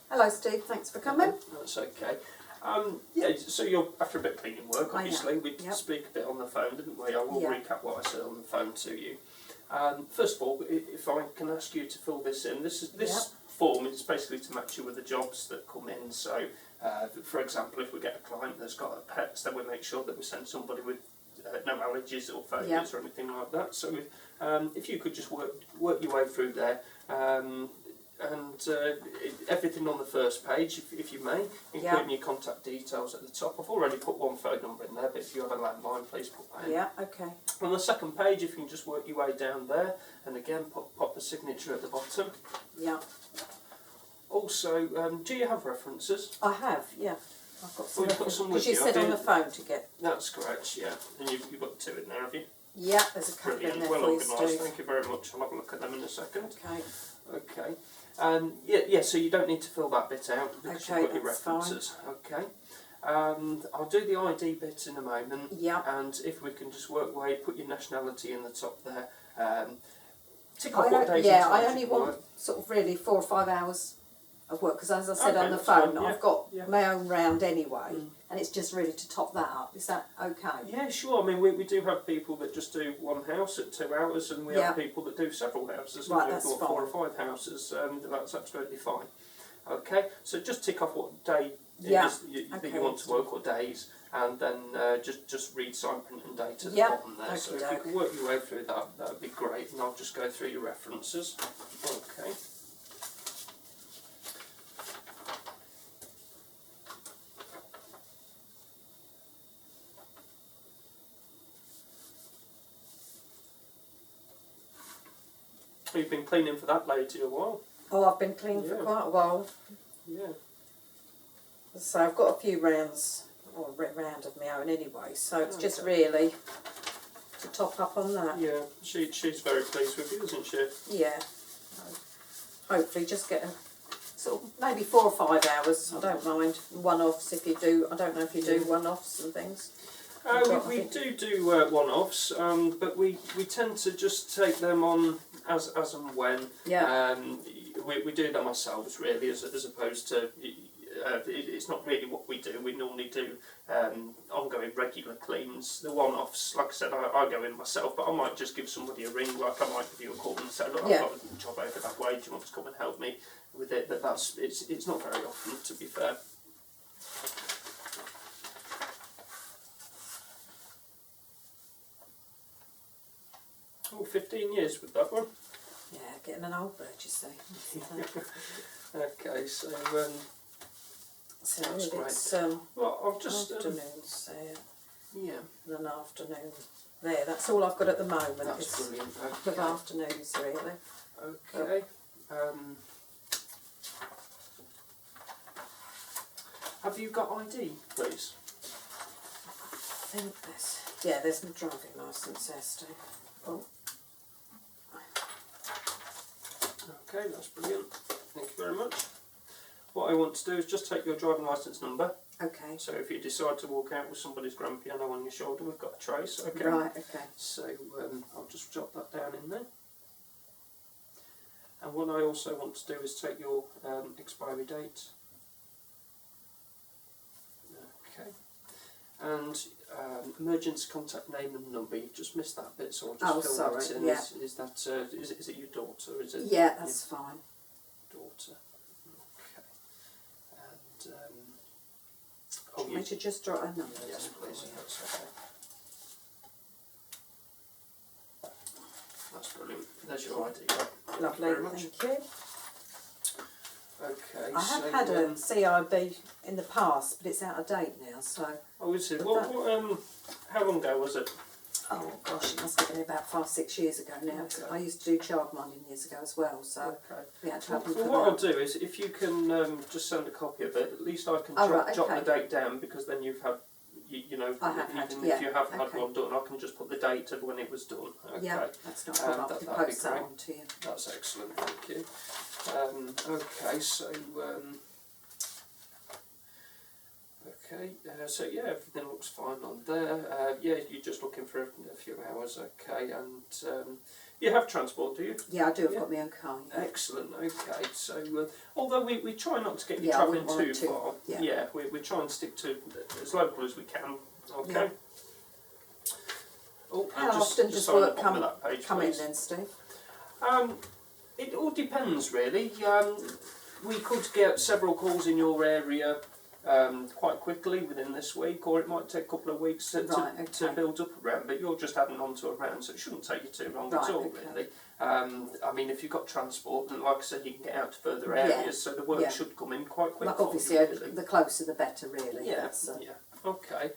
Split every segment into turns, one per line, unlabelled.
Hello, Steve. Thanks for coming.
That's okay. Yeah, so you're after a bit of cleaning work, obviously. We did speak a bit on the phone, didn't we? I will recap what I said on the phone to you. First of all, if I can ask you to fill this in, this form is basically to match you with the jobs that come in. So, for example, if we get a client that's got pets, then we make sure that we send somebody with no allergies or phobias or anything like that. So, if you could just work your way through there. And everything on the first page, if you may, including your contact details at the top. I've already put one phone number in there, but if you have a landline, please put that in.
Yeah, okay.
On the second page, if you can just work your way down there, and again, pop the signature at the bottom.
Yeah.
Also, do you have references?
I have, yeah. I've got some.
Because
you said on the phone to get.
That's correct, yeah. And you've got two in there, have you?
Yeah, there's a couple in there
well
for you,
organised,
Steve.
thank you very much. I'll have a look at them in a second.
Okay.
Okay. So you don't need to fill that bit out because you've got your references. Fine. Okay. I'll do the ID bit in a moment.
Yeah.
And if we can just work away, put your nationality in the top there. Tick off what days and times
I only want
work.
sort of really 4 or 5 hours of work because, as I said on the
fine,
phone, I've got my own round anyway, and it's just really to top that up. Is that okay?
Yeah, sure. I mean, we do have people that just do one house at 2 hours, and we have people that do several houses, and do 4 or 5 houses. That's absolutely fine. Okay, so just tick off what day that you want to work, or days, and then just read, sign, print and date at the bottom there. So if you can work your way through that, that would be great, and I'll just go through your references. Okay. You've been cleaning for that lady a while.
Oh, I've been cleaning for quite a while.
Yeah.
So I've got a few rounds, or round of my own anyway, so it's just really to top up on that.
Yeah, she's very pleased with you, isn't she?
Yeah. Hopefully just get a sort of maybe 4 or 5 hours, I don't mind. One-offs if you do, I don't know if you do one-offs and things.
We do one-offs, but we tend to just take them on as and when.
Yeah.
We do them ourselves really, as opposed to it's not really what we do. We normally do ongoing regular cleans. The one-offs, like I said, I go in myself, but I might just give somebody a ring. Like I might give you a call and say, look, I've got a job over that way. Do you want to come and help me with it? But it's not very often, to be fair. Oh, 15 years with that one.
Yeah, getting an old bird, you see.
Okay, so that's great. Well, I'll just
afternoons there.
Yeah.
And an afternoon there. That's all I've got at the moment.
That's brilliant.
With afternoons, really.
Okay. Have you got ID, please?
I think there's my driving licence there, Steve. Oh.
Okay, that's brilliant. Thank you very much. What I want to do is just take your driving licence number.
Okay.
So if you decide to walk out with somebody's grand piano on your shoulder, we've got a trace. Okay.
Right, okay.
So I'll just jot that down in there. And what I also want to do is take your expiry date. Okay. And emergency contact name and number. You've just missed that bit, so I'll just fill that in.
Yeah.
Is that is it your daughter? Is it?
Yeah, that's fine.
Daughter. Okay. And
Do you want me to just jot a number?
Yes, please. That's okay. That's brilliant. There's your ID.
Lovely. Thank you.
Okay.
I have had a CIB in the past, but it's out of date now. So.
Oh, is it? How long ago was it?
Oh gosh, it must have been about 5 or 6 years ago now. Okay. I used to do childminding years ago as well, so we had to have
Well, what I'll do is, if you can just send a copy of it, at least I can jot the date down, because then you've had, you know, if you haven't had one done, I can just put the date of when it was done. Okay.
Yeah, that's not a problem. I can post that on to you.
That's excellent, thank you. Okay, so Okay, so yeah, everything looks fine on there. Yeah, you're just looking for a few hours, okay, and you have transport, do you?
Yeah, I do. I've
Yeah.
got my own car. Yeah.
Excellent, okay, so although we try not to get you
Yeah, I
travelling
wouldn't want
too
to,
far,
yeah.
we try and stick to as local as we can, okay.
Yeah.
Oh,
How
and
often
just
does
sign
work
the bottom of that page,
come in
please.
then, Steve?
It all depends really. We could get several calls in your area quite quickly within this week, or it might take a couple of weeks to build up around, but you're just adding on to a round, so it shouldn't take you too long at all really. I mean, if you've got transport, and like I said, you can get out to further areas, so the work should come in quite quickly.
Like obviously,
really.
the closer the better really.
Yeah, okay.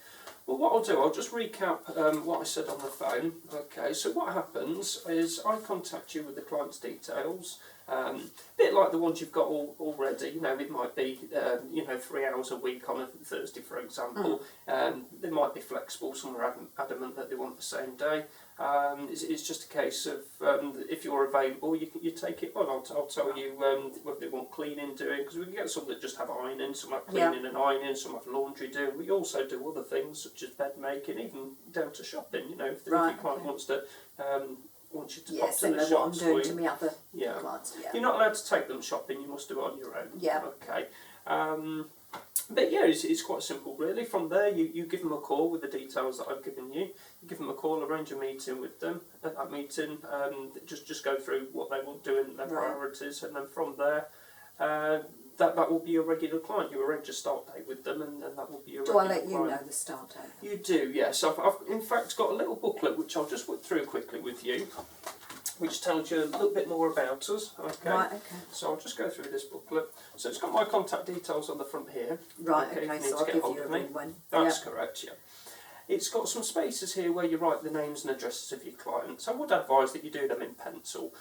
Well, what I'll do, I'll just recap what I said on the phone. Okay, so what happens is I contact you with the client's details, a bit like the ones you've got already. You know, it might be 3 hours a week on a Thursday, for example. They might be flexible. Some are adamant that they want the same day. It's just a case of if you're available, you take it on. I'll tell you whether they want cleaning doing, because we can get some that just have ironing, some have cleaning and ironing, some have laundry doing. We also do other things such as bed making, even down to shopping. You know, if your client wants to wants you to pop to the shops.
What I'm doing to my other clients. Yeah.
You're not allowed to take them shopping. You must do it on your own.
Yeah.
Okay. But yeah, it's quite simple really. From there, you give them a call with the details that I've given you. You give them a call, arrange a meeting with them. At that meeting, just go through what they want doing, their priorities, and then from there, that will be your regular client. You arrange a start date with them, and that will be your regular client.
Do I let you know the start date?
You do, yes. I've in fact got a little booklet which I'll just whip through quickly with you, which tells you a little bit more about us. Okay.
Right, okay.
So I'll just go through this booklet. So it's got my contact details on the front here.
Right, okay, so I'll give you a ring when.
That's correct, yeah. It's got some spaces here where you write the names and addresses of your clients. I would advise that you do them in pencil,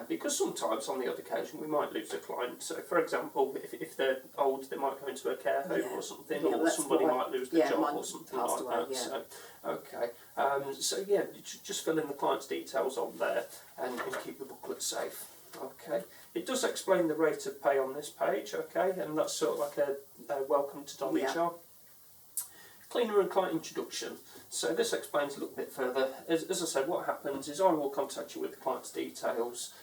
because sometimes on the odd occasion we might lose a client. So for example, if they're old, they might go into a care home or something, or somebody might lose their job or something like that. So, okay, so yeah, just fill in the client's details on there and keep the booklet safe. Okay, it does explain the rate of pay on this page, okay, and that's sort of like a welcome to Dolly jar. Cleaner and client introduction. So this explains a little bit further. As I said, what happens is I will contact you with the client's details.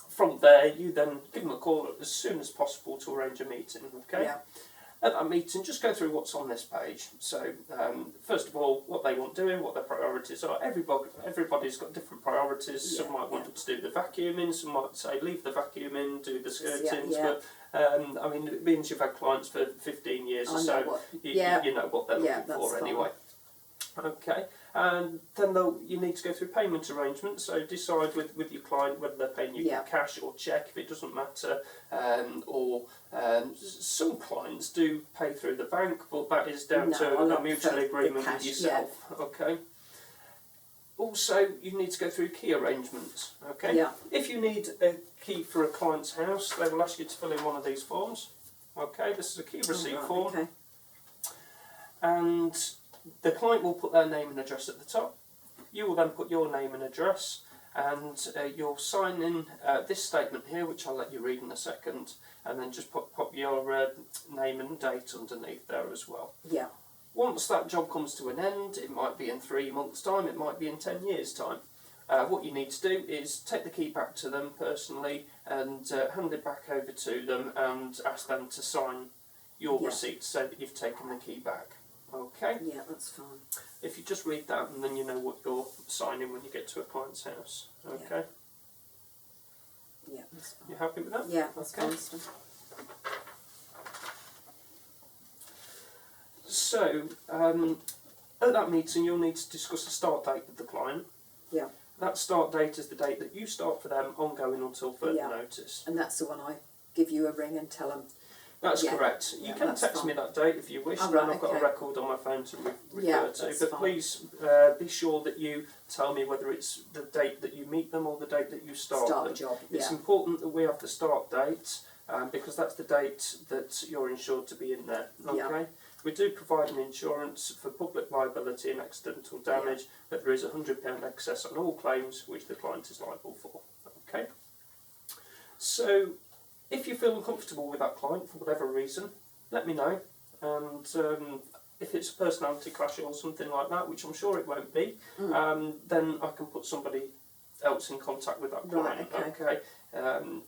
From there, you then give them a call as soon as possible to arrange a meeting. Okay.
Yeah.
At that meeting, just go through what's on this page. So, first of all, what they want doing, what their priorities are. Everybody's got different priorities. Some might want to do the vacuuming, some might say leave the vacuuming, do the skirtings. But I mean, it means you've had clients for 15 years or so. You know what they're looking for anyway. Okay, and then you need to go through payment arrangements, so decide with your client whether they're paying you cash or cheque, if it doesn't matter, or some clients do pay through the bank, but that is down to a mutual agreement with yourself. Okay. Also, you need to go through key arrangements. Okay.
Yeah.
If you need a key for a client's house, they will ask you to fill in one of these forms. Okay, this is a key receipt form.
Okay.
And the client will put their name and address at the top. You will then put your name and address, and you'll sign in this statement here, which I'll let you read in a second, and then just pop your name and date underneath there as well.
Yeah.
Once that job comes to an end, it might be in 3 months' time, it might be in 10 years' time. What you need to do is take the key back to them personally and hand it back over to them and ask them to sign your receipt so that you've taken the key back. Okay?
Yeah, that's fine.
If you just read that, and then you know what you're signing when you get to a client's house. Okay?
Yeah, that's fine.
You happy with that?
Yeah, that's fine.
So, at that meeting, you'll need to discuss a start date with the client.
Yeah.
That start date is the date that you start for them, ongoing until further notice.
And that's the one I give you a ring and tell them.
That's correct. You can text me that date if you wish, and then I've got a record on my phone to refer to. But please be sure that you tell me whether it's the date that you meet them or the date that you start them.
Job.
It's important that we have the start date because that's the date that you're insured to be in there. Okay.
Yeah.
We do provide an insurance for public liability and accidental damage, but there is a £100 excess on all claims which the client is liable for. Okay. So, if you feel uncomfortable with that client for whatever reason, let me know. and if it's a personality clash or something like that, which I'm sure it won't be, then I can put somebody else in contact with that client.
Right, okay.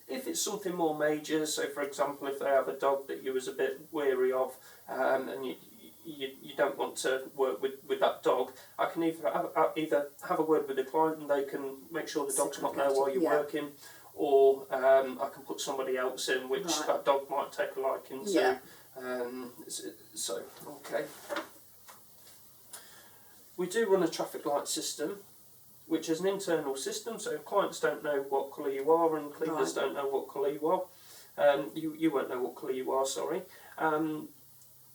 If it's something more major, so for example, if they have a dog that you was a bit weary of, and you don't want to work with that dog, I can either have a word with the client and they can make sure the dog's not there while you're working, or I can put somebody else in which that dog might take a liking to.
Yeah.
So, okay. We do run a traffic light system, which is an internal system, so clients don't know what colour you are and cleaners don't know what colour you are. You won't know what colour you are, sorry.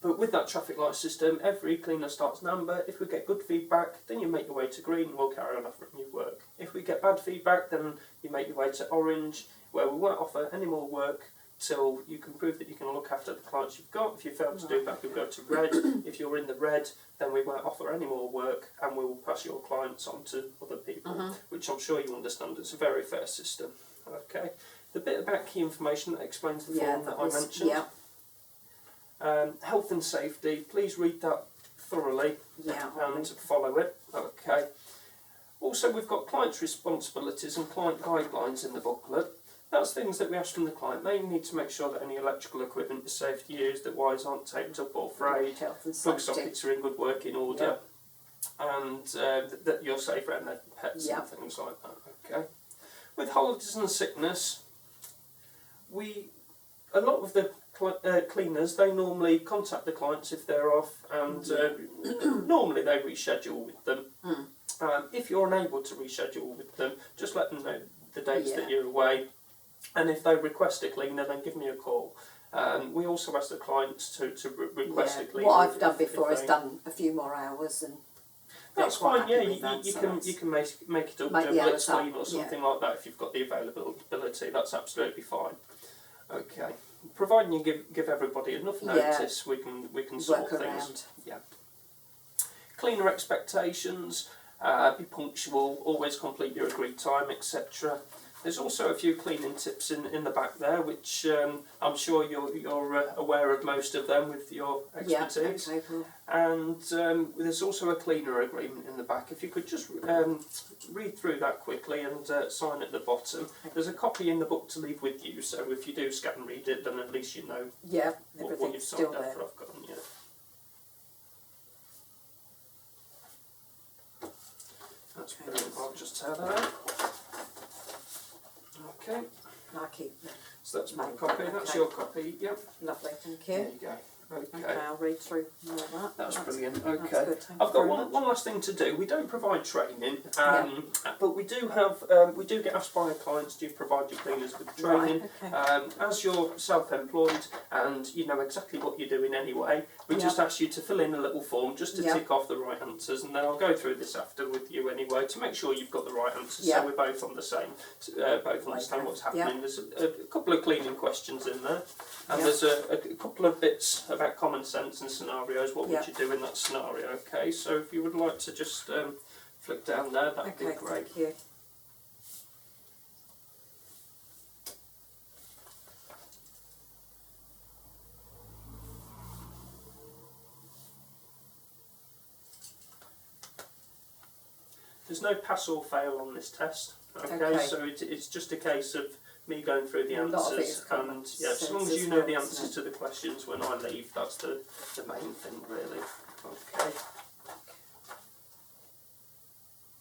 But with that traffic light system, every cleaner starts an amber. If we get good feedback, then you make your way to green and we'll carry on offering you work. If we get bad feedback, then you make your way to orange, where we won't offer any more work till you can prove that you can look after the clients you've got. If you fail to do that, you'll go to red. If you're in the red, then we won't offer any more work and we will pass your clients on to other people, which I'm sure you understand. It's a very fair system. Okay. The bit about key information that explains the form that I mentioned. Health and safety, please read that thoroughly and follow it. Okay. Also, we've got clients' responsibilities and client guidelines in the booklet. That's things that we ask from the client. They need to make sure that any electrical equipment is safe to use, that wires aren't taped up or frayed, plug sockets are in good working order, and that you're safe around their pets and things like that. Okay. With holidays and sickness, a lot of the cleaners, they normally contact the clients if they're off, and normally they reschedule with them. If you're unable to reschedule with them, just let them know the dates that you're away, and if they request a cleaner, then give me a call. We also ask the clients to request a cleaner.
What I've done before is done a few more hours, and
that's fine. Yeah, you can make it up, let's clean or something like that if you've got the availability. That's absolutely fine. Okay, providing you give everybody enough notice, we can sort things.
Around.
Yeah. Cleaner expectations. Be punctual. Always complete your agreed time, etc. There's also a few cleaning tips in the back there, which I'm sure you're aware of most of them with your expertise.
Yeah, okay, cool.
And there's also a cleaner agreement in the back. If you could just read through that quickly and sign at the bottom. There's a copy in the book to leave with you, so if you do scan and read it, then at least you know what you've signed after I've gone. Yeah. That's brilliant. I'll just tear that out. Okay.
I keep them.
So that's my copy. That's your copy. Yep.
Lovely, thank you.
There you go. Okay.
I'll read through all that.
That's brilliant. Okay.
That's good.
I've got one last thing to do. We don't provide training, but we do have we do get asked by our clients, do you provide your cleaners with training?
Right, okay.
As you're self-employed and you know exactly what you're doing anyway, we just ask you to fill in a little form just to tick off the right answers, and then I'll go through this after with you anyway to make sure you've got the right answers, so we're both on the same, both understand what's happening. There's a couple of cleaning questions in there, and there's a couple of bits about common sense and scenarios. What would you do in that scenario? Okay, so if you would like to just flick down there, that'd be great.
Thank you.
There's no pass or fail on this test. Okay. So it's just a case of me going through the answers, and as long as you know the answers to the questions when I leave, that's the main thing really. Okay.